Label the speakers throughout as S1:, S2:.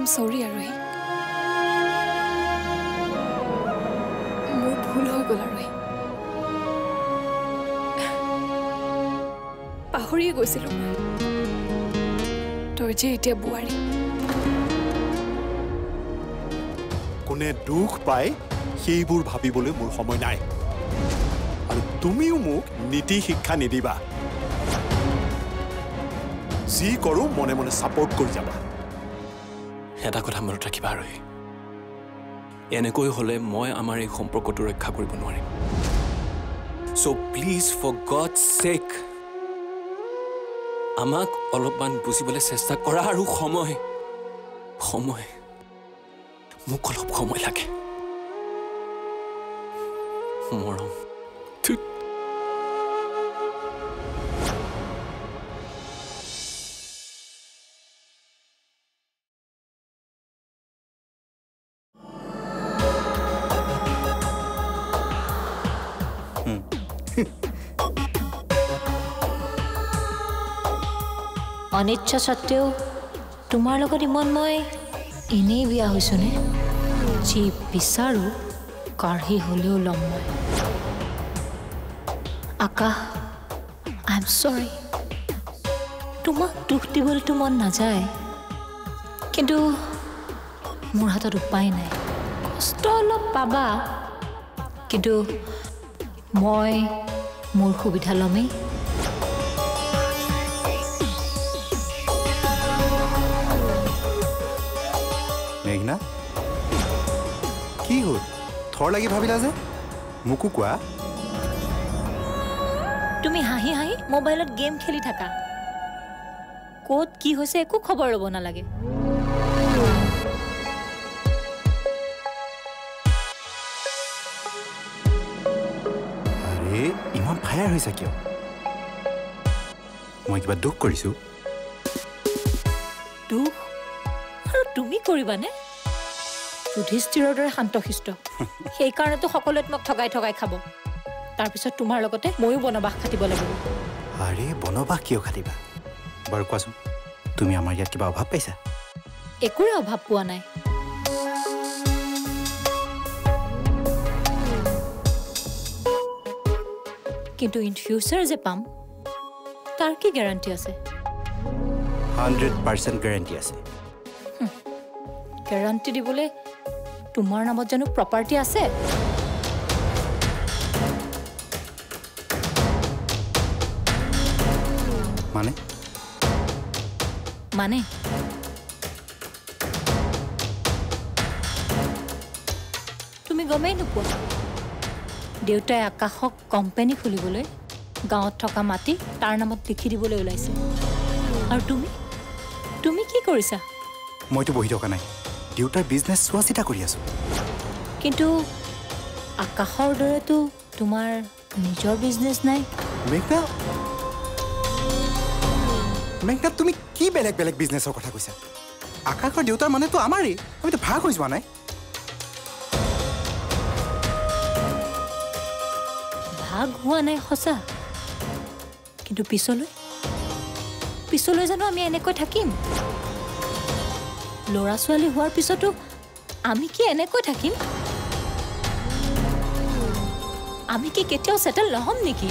S1: I'm sorry, Arohi. মোৰ ভুল হৈ গ'ল Arohi. পাহৰিয়ে গৈছিলোঁ মই তই যে এতিয়া বুৱাৰী
S2: কোনে দুখ পায় সেইবোৰ ভাবিবলৈ মোৰ সময় নাই আৰু তুমিও মোক নীতি শিক্ষা নিদিবা যি কৰো মনে মনে সাপোৰ্ট কৰি যাবা
S3: এটা কথা মনত ৰাখিবা Arohi এনেকৈ হলে মই আমাৰ এই সম্পৰ্কটো ৰক্ষা কৰিব নোৱাৰিম so please for God's sake আমাক অলপমান বুজিবলৈ চেষ্টা কৰা আৰু সময় মোক অলপ সময় লাগে মৰম
S4: অনিচ্ছা সত্ত্বেও তোমাৰ লগত ইমান মই এনেই বিয়া হৈছোনে যি বিচাৰো কাঢ়ি হ'লেও ল'ম মই আকাশ আই এম সৰি তোমাক দুখ দিবলৈতো মন নাযায় কিন্তু মোৰ হাতত উপায় নাই কষ্ট অলপ পাবা কিন্তু মই মোৰ সুবিধা ল'মেই
S5: মেঘনা কি হ'ল থৰ লাগি ভাবিলা যে মুকু কোৱা
S4: তুমি হাঁহি হাঁহি মোবাইলত গেম খেলি থাকা ক'ত কি হৈছে একো খবৰ ল'ব নালাগে
S5: আৰে ইমান ফায়াৰ হৈছে কিয় মই কিবা দুখ কৰিছো
S4: দুখ আৰু তুমি কৰিবানে যুধিষ্ঠিৰৰ দৰে শান্তশিষ্ট সেইকাৰণেতো সকলোৱে তোমাক ঠগাই খাব তাৰপিছত তোমাৰ লগতে ময়ো বনবাস খাটিব লাগিব
S5: আৰে বনবাস কিয় খাটিবা বাৰু কোৱাচোন তুমি আমাৰ ইয়াত কিবা অভাৱ পাইছা
S4: একোৰে অভাৱ পোৱা নাই কিন্তু ইন ফিউচাৰ যে পাম তাৰ কি গ্যাৰান্টি আছে
S5: 100% গ্যাৰান্টি আছে
S4: গ্যাৰান্টি দিবলৈ তোমাৰ নামত জানো প্ৰপাৰ্টি আছে মানে তুমি গমেই নোপোৱা দেউতাই আকাশক কোম্পানী খুলিবলৈ গাঁৱত থকা মাটি তাৰ নামত লিখি দিবলৈ ওলাইছে আৰু তুমি কি কৰিছা
S5: মইতো বহি থকা নাই দেউতাৰ বিজনেছ চোৱা চিতা কৰি আছো
S4: কিন্তু আকাশৰ দৰেতো তোমাৰ নিজৰ বিজনেছ নাই
S5: মেঘনা তুমি কি বেলেগ বিজনেছৰ কথা কৈছা আকাশৰ দেউতাৰ মানেতো আমাৰেই আমিতো ভাগ হৈ যোৱা নাই
S4: ভাগ হোৱা নাই সঁচা কিন্তু পিছলৈ জানো আমি এনেকৈ থাকিম ল'ৰা ছোৱালী হোৱাৰ পিছতো আমি কি এনেকৈ থাকিম আমি কি কেতিয়াও সেটেল নহম নেকি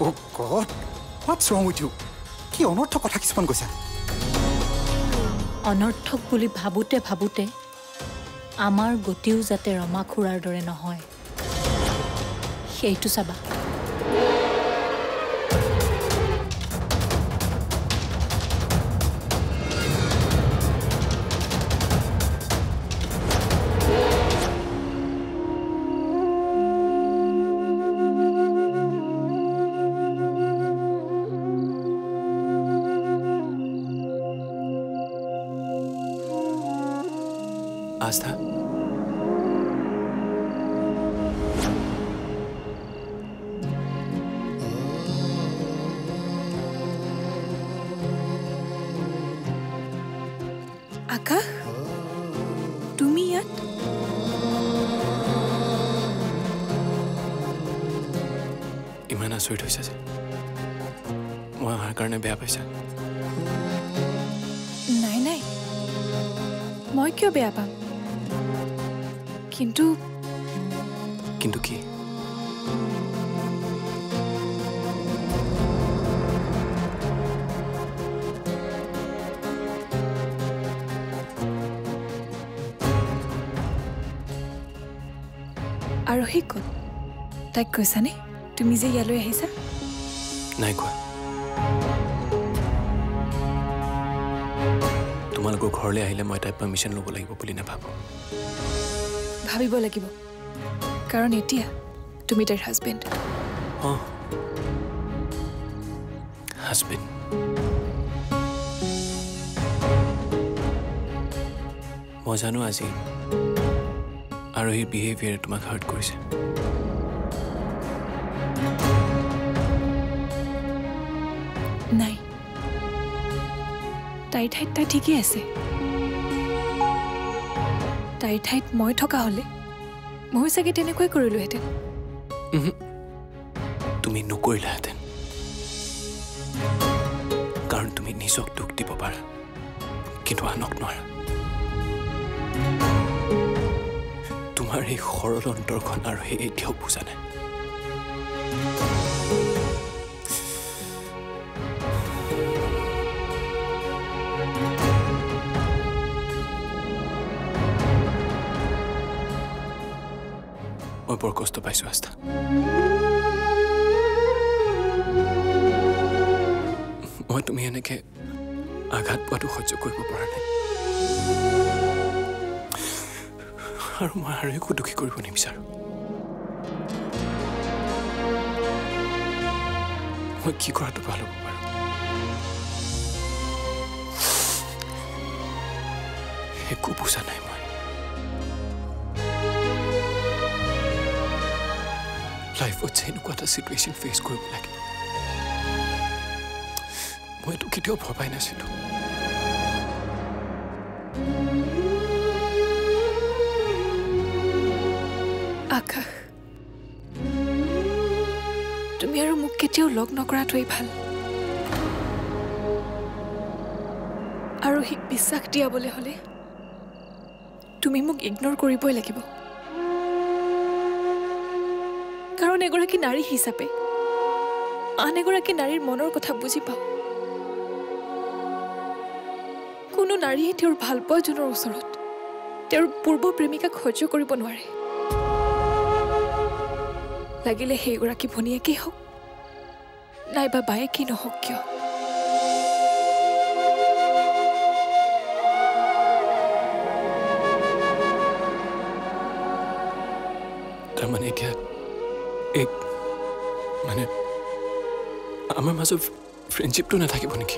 S5: Oh God, what's wrong with you? কি অনৰ্থক কথা কিছুমান কৈছা
S4: অনৰ্থক বুলি ভাবোতে আমাৰ গতিও যাতে ৰমা খুৰাৰ দৰে নহয় সেইটো চাবা
S3: आस्था
S1: আকাশ তুমি ইয়াত
S3: ইমান আচৰিত হৈছে যে মই অহাৰ কাৰণে বেয়া পাইছা
S1: নাই মই কিয় বেয়া পাম কিন্তু
S3: কিন্তু কি
S1: আৰু হি ক'ত তাইক কৈছানে তুমি যে ইয়ালৈ আহিছা
S3: নাই কোৱা তোমালোকৰ ঘৰলৈ আহিলে মই তাইৰ পাৰ্মিশ্যন ল'ব লাগিব বুলি নাভাবোঁ
S1: ভাবিব লাগিব কাৰণ এতিয়া তুমি তাইৰ হাজবেণ্ড
S3: অঁ হাজবেণ্ড মই জানো আজি আৰু এই বিহেভিয়াৰে তোমাক হাৰ্ট কৰিছে
S1: নাই তাইৰ ঠাইত তাই ঠিকেই আছে তাইৰ ঠাইত মই থকা হ'লে মই চাগে তেনেকৈ কৰিলোহেঁতেন
S3: তুমি নকৰিলাহেঁতেন কাৰণ তুমি নিজক দুখ দিব পাৰা কিন্তু আনক নোৱাৰা তোমাৰ এই সৰল অন্তৰখন আৰু সেই এতিয়াও বুজা নাই মই বৰ কষ্ট পাইছোঁ আস্থা মই তুমি এনেকে আঘাত পোৱাটো সহ্য কৰিব পৰা নাই আৰু মই আৰু একো দুখী কৰিব নিবিচাৰোঁ মই কি কৰাটো ভাল হ'ব পাৰোঁ একো বুজা নাই মই লাইফত যে এনেকুৱা এটা চিটুৱেশ্যন ফেচ কৰিব লাগে মইতো কেতিয়াও ভবাই নাছিলোঁ
S1: আকাশ তুমি আৰু মোক কেতিয়াও লগ নকৰাটোৱেই ভাল আৰু সি বিশ্বাস দিয়াবলৈ হ'লে তুমি মোক ইগনোৰ কৰিবই লাগিব কাৰণ এগৰাকী নাৰী হিচাপে আন এগৰাকী নাৰীৰ মনৰ কথা বুজি পাওঁ কোনো নাৰীয়ে তেওঁৰ ভালপোৱাজনৰ ওচৰত তেওঁৰ পূৰ্ব প্ৰেমিকাক সহ্য কৰিব নোৱাৰে লাগিলে সেইগৰাকী ভনীয়েকেই হওক নাইবা বায়েকেই নহওক কিয়
S3: তাৰমানে এতিয়া এক মানে আমাৰ মাজত ফ্ৰেণ্ডশ্বিপটো নাথাকিব নেকি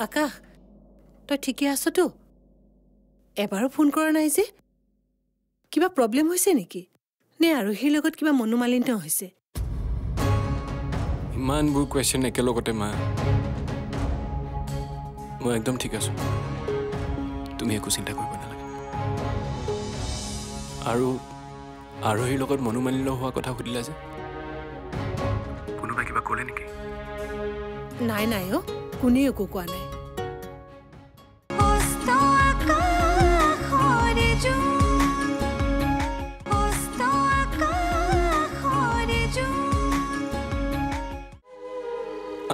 S6: আকাশ তই ঠিকে আছতো এবাৰো ফোন কৰা নাই যে কিবা প্ৰব্লেম হৈছে নেকি নে আৰোহীৰ লগত কিবা মনোমালিন্য হৈছে
S3: ইমানবোৰ কুৱেশ্যন একেলগতে মা মই একদম ঠিক আছোঁ তুমি একো চিন্তা কৰিব নালাগে আৰু আৰোহীৰ লগত মনোমালিন্য হোৱা কথা সুধিলা যে কোনোবাই কিবা ক'লে নেকি
S6: নাই নাই অ' কোনেও একো কোৱা নাই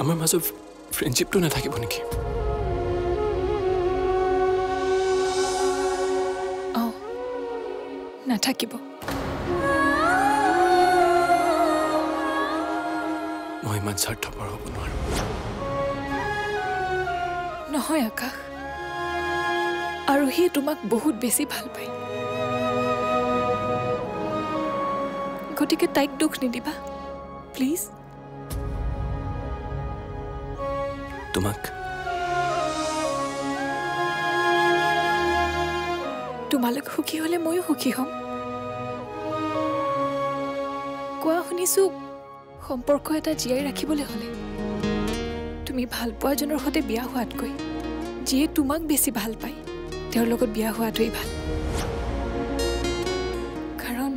S3: আমাৰ মাজত ফ্ৰেণ্ডশ্বিপটো নাথাকিব নেকি
S1: নাথাকিব
S3: মই ইমান স্বাৰ্থপৰ হ'ব নোৱাৰোঁ
S1: নহয় আকাশ আৰু সি তোমাক বহুত বেছি ভাল পায় গতিকে তাইক দুখ নিদিবা প্লিজ
S3: তোমাক
S1: তোমালোক সুখী হ'লে ময়ো সুখী হ'ম কোৱা শুনিছোঁ সম্পৰ্ক এটা জীয়াই ৰাখিবলৈ হ'লে তুমি ভাল পোৱাজনৰ সৈতে বিয়া হোৱাতকৈ যিয়ে তোমাক বেছি ভাল পায় তেওঁৰ লগত বিয়া হোৱাটোৱেই ভাল কাৰণ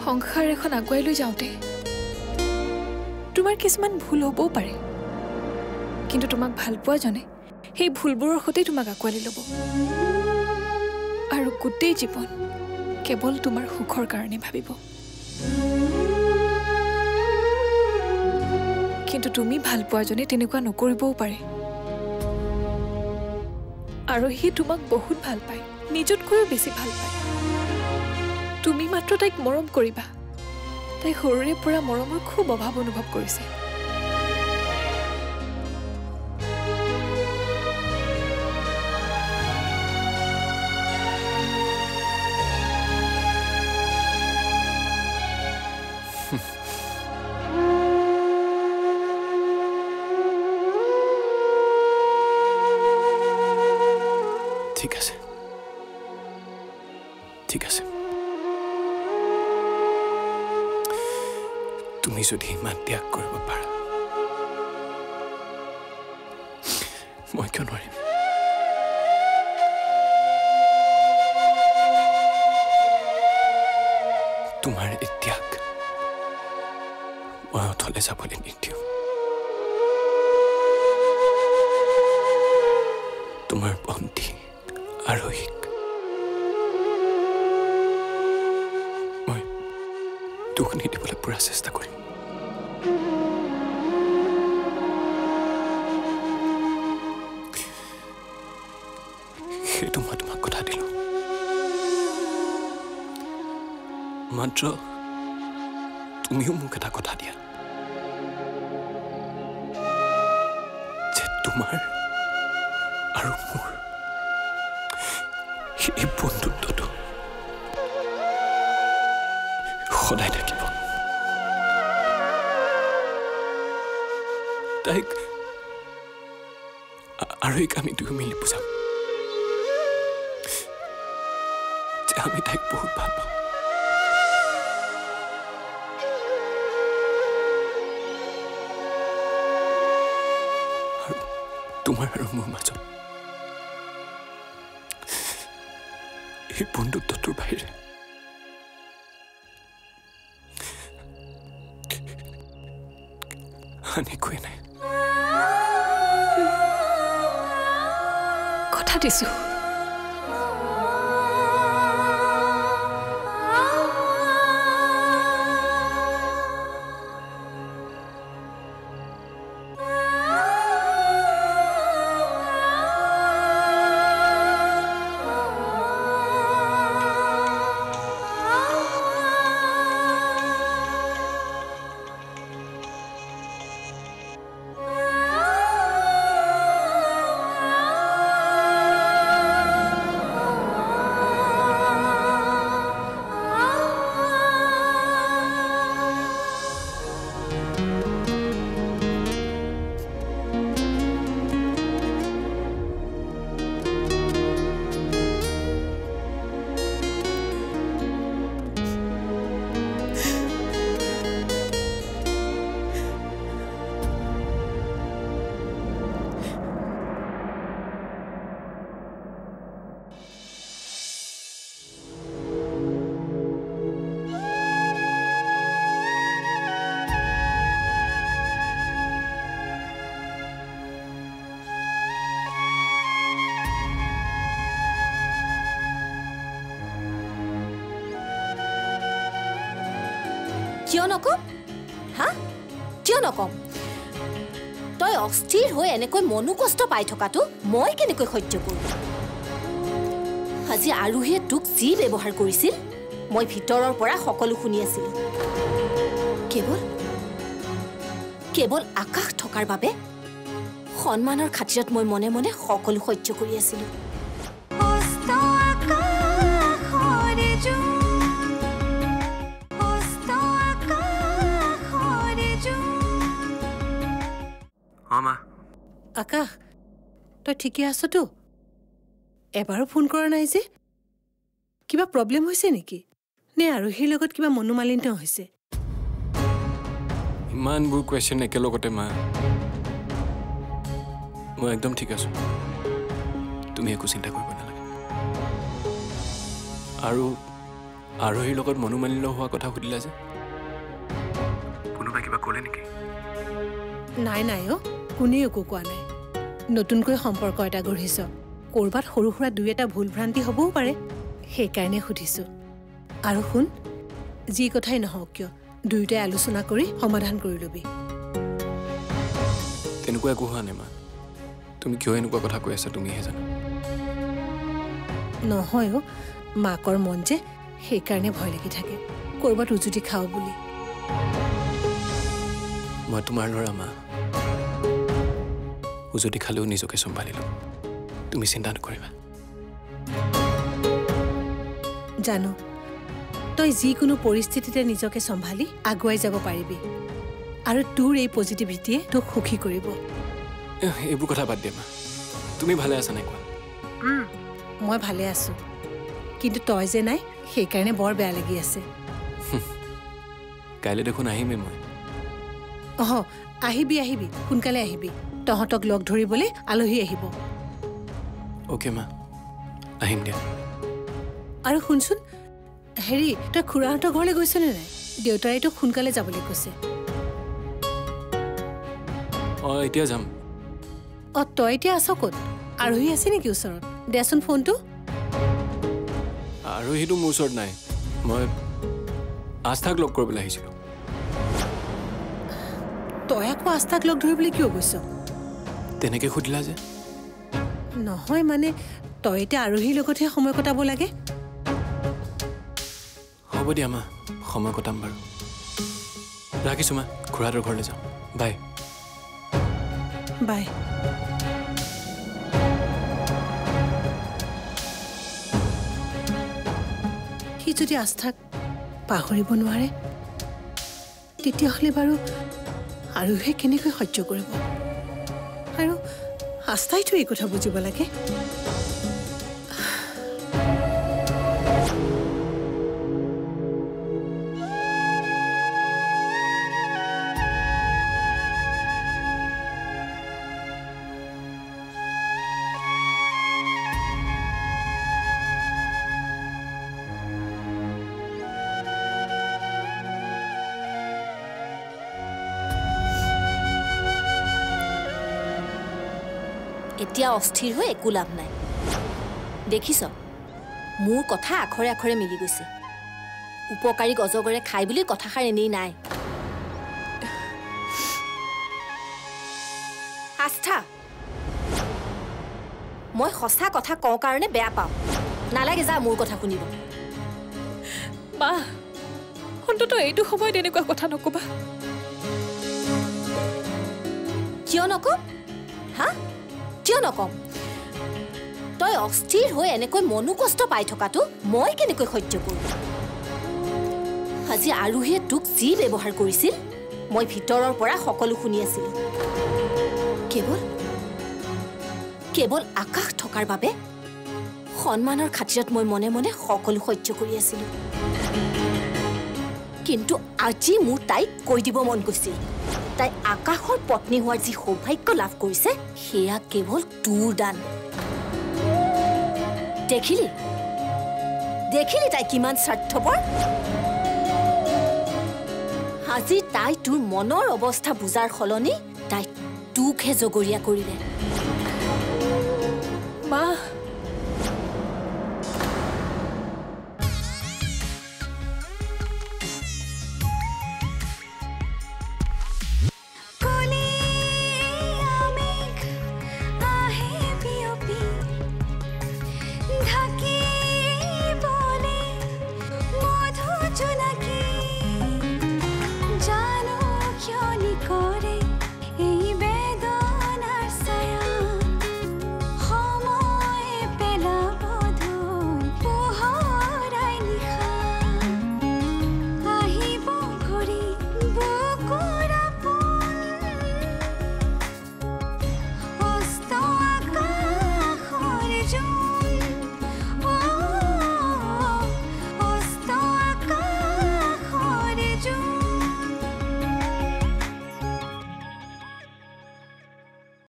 S1: সংসাৰ এখন আগুৱাই লৈ যাওঁতে তোমাৰ কিছুমান ভুল হ'বও পাৰে কিন্তু তোমাক ভাল পোৱা জনে সেই ভুলবোৰৰ সৈতে তোমাক আঁকোৱালি ল'ব আৰু গোটেই জীৱন কেৱল তোমাৰ সুখৰ কাৰণে ভাবিব কিন্তু তুমি ভাল পোৱা জনে তেনেকুৱা নকৰিবও পাৰে আৰু সি তোমাক বহুত ভাল পায় নিজতকৈও বেছি ভাল পায় তুমি মাত্ৰ তাইক মৰম কৰিবা তাই সৰুৰে পৰা মৰমৰ খুব অভাৱ অনুভৱ কৰিছে
S3: ঠিক আছে তুমি যদি ইমান ত্যাগ কৰিব পাৰা মই কিয় নোৱাৰিম তোমাৰ এই ত্যাগ মই অথলে যাবলৈ নিদিওঁ তোমাৰ বন্ধী আৰোহীক মই দুখ নিদিবলৈ পুৰা চেষ্টা কৰিম সেইটো মই তোমাক কথা দিলোঁ মাত্ৰ তুমিও মোক এটা কথা দিয়া যে তোমাৰ আৰু মোৰ এই বন্ধুত্বটো সদায় থাকিব তাইক আৰু আমি দুয়ো মিলি বুজাম যে আমি তাইক বহুত ভাল পাওঁ আৰু তোমাৰ আৰু মোৰ মাজত এই বন্ধুত্বটোৰ বাহিৰে আন একোৱে নাই
S1: কথা দিছো
S7: কিয় নকম হা কিয় নকম তই অস্থিৰ হৈ এনেকৈ মনো কষ্ট পাই থকাটো মই কেনেকৈ সহ্য কৰোঁ আজি আৰোহীয়ে তোক যি ব্যৱহাৰ কৰিছিল মই ভিতৰৰ পৰা সকলো শুনি আছিলোঁ কেৱল আকাশ থকাৰ বাবে সন্মানৰ খাতিৰত মই মনে মনে সকলো সহ্য কৰি আছিলোঁ
S6: আকাশ তই ঠিকে আছতো এবাৰো ফোন কৰা নাই যে কিবা প্ৰব্লেম হৈছে নেকি নে আৰোহীৰ লগত কিবা মনোমালিন্য হৈছে
S3: ইমানবোৰ কুৱেশ্যন একেলগতে মা মই একদম ঠিক আছো তুমি একো চিন্তা কৰিব নালাগে আৰু আৰোহীৰ লগত মনোমালিন্য হোৱা কথা সুধিলা যে কোনোবাই কিবা ক'লে নেকি
S6: নাই নাই অ' কোনেও একো কোৱা নাই নতুনকৈ সম্পৰ্ক এটা গঢ়িছ ক'ৰবাত সৰু সুৰা দুই এটা ভুল ভ্ৰান্তি হ'বও পাৰে সেইকাৰণে সুধিছোঁ আৰু শুন যি কথাই নহওক কিয় দুয়োটাই আলোচনা কৰি সমাধান কৰি ল'বি
S3: তেনেকুৱা একো হোৱা নাই মা তুমি কিয় এনেকুৱা কথা কৈ আছা তুমিহে জানা
S6: নহয় অ' মাকৰ মন যে সেইকাৰণে ভয় লাগি থাকে ক'ৰবাত উজুতি খাওঁ বুলি
S3: মই তোমাৰ ল'ৰা মা উজুতি খালেও নিজকে চম্ভালিলোঁ তুমি চিন্তা নকৰিবা
S6: জানো তই যিকোনো পৰিস্থিতিতে নিজকে চম্ভালি আগুৱাই যাব পাৰিবি আৰু তোৰ এই পজিটিভিটিয়ে তোক সুখী কৰিব
S3: এইবোৰ কথা বাদ দিয়া মা তুমি ভালে আছা নাই কোৱা
S6: মই ভালে আছোঁ কিন্তু তই যে নাই সেইকাৰণে বৰ বেয়া লাগি আছে
S3: কাইলৈ দেখোন আহিমেই মই
S6: আহিবি আহিবি সোনকালে আহিবি তহঁতক লগ ধৰিবলৈ আলহী আহিব
S3: অ'কে মা আহিম দিয়া
S6: আৰু শুনচোন হেৰি তই খুৰাহঁতৰ ঘৰলৈ গৈছনে নাই দেউতাই তোক সোনকালে যাবলৈ কৈছে
S3: অঁ এতিয়া যাম
S6: তই এতিয়া আছ ক'ত আলহী আছে নেকি ওচৰত দেচোন ফোনটো
S3: আলহীটো মোৰ ওচৰত নাই মই আস্থাক লগ কৰিবলৈ আহিছিলোঁ
S6: তই আকৌ আস্থাক লগ ধৰিবলৈ কিয় গৈছ
S3: তেনেকৈ সুধিলা যে
S6: নহয় মানে তই এতিয়া আলহীৰ লগতহে সময় কটাব লাগে
S3: হ'ব দিয়া মা সময় কটাম বাৰু ৰাখিছোঁ মা খুৰাহঁতৰ ঘৰলৈ যাওঁ বাই
S6: বাই সি যদি আস্থাক পাহৰিব নোৱাৰে তেতিয়াহ'লে বাৰু আলহীয়ে কেনেকৈ সহ্য কৰিব আৰু আস্থাইতো এই কথা বুজিব লাগে
S7: এতিয়া অস্থিৰ হৈ একো লাভ নাই দেখিছ মোৰ কথা আখৰে আখৰে মিলি গৈছে উপকাৰীক অজগৰে খাই বুলি কথাষাৰ এনেই নাই আস্থা মই সঁচা কথা কওঁ কাৰণে বেয়া পাওঁ নালাগে যা মোৰ কথা শুনিব
S1: মা অন্ততঃ এইটো সময়ত এনেকুৱা কথা নকবা
S7: কিয় নকম হা কিয় নকম তই অস্থিৰ হৈ এনেকৈ মনো কষ্ট পাই থকাটো মই কেনেকৈ সহ্য কৰোঁ আজি আলহীয়ে তোক যি ব্যৱহাৰ কৰিছিল মই ভিতৰৰ পৰা সকলো শুনি আছিলোঁ কেৱল আকাশ থকাৰ বাবে সন্মানৰ খাতিৰত মই মনে মনে সকলো সহ্য কৰি আছিলোঁ কিন্তু আজি মোৰ তাইক কৈ দিব মন গৈছিল তাই আকাশৰ পত্নী হোৱাৰ যি সৌভাগ্য লাভ কৰিছে সেয়া কেৱল তোৰ দান দেখিলি তাই কিমান স্বাৰ্থপৰ আজি তাই তোৰ মনৰ অৱস্থা বুজাৰ সলনি তাই তোকহে জগৰীয়া কৰিলে
S1: মা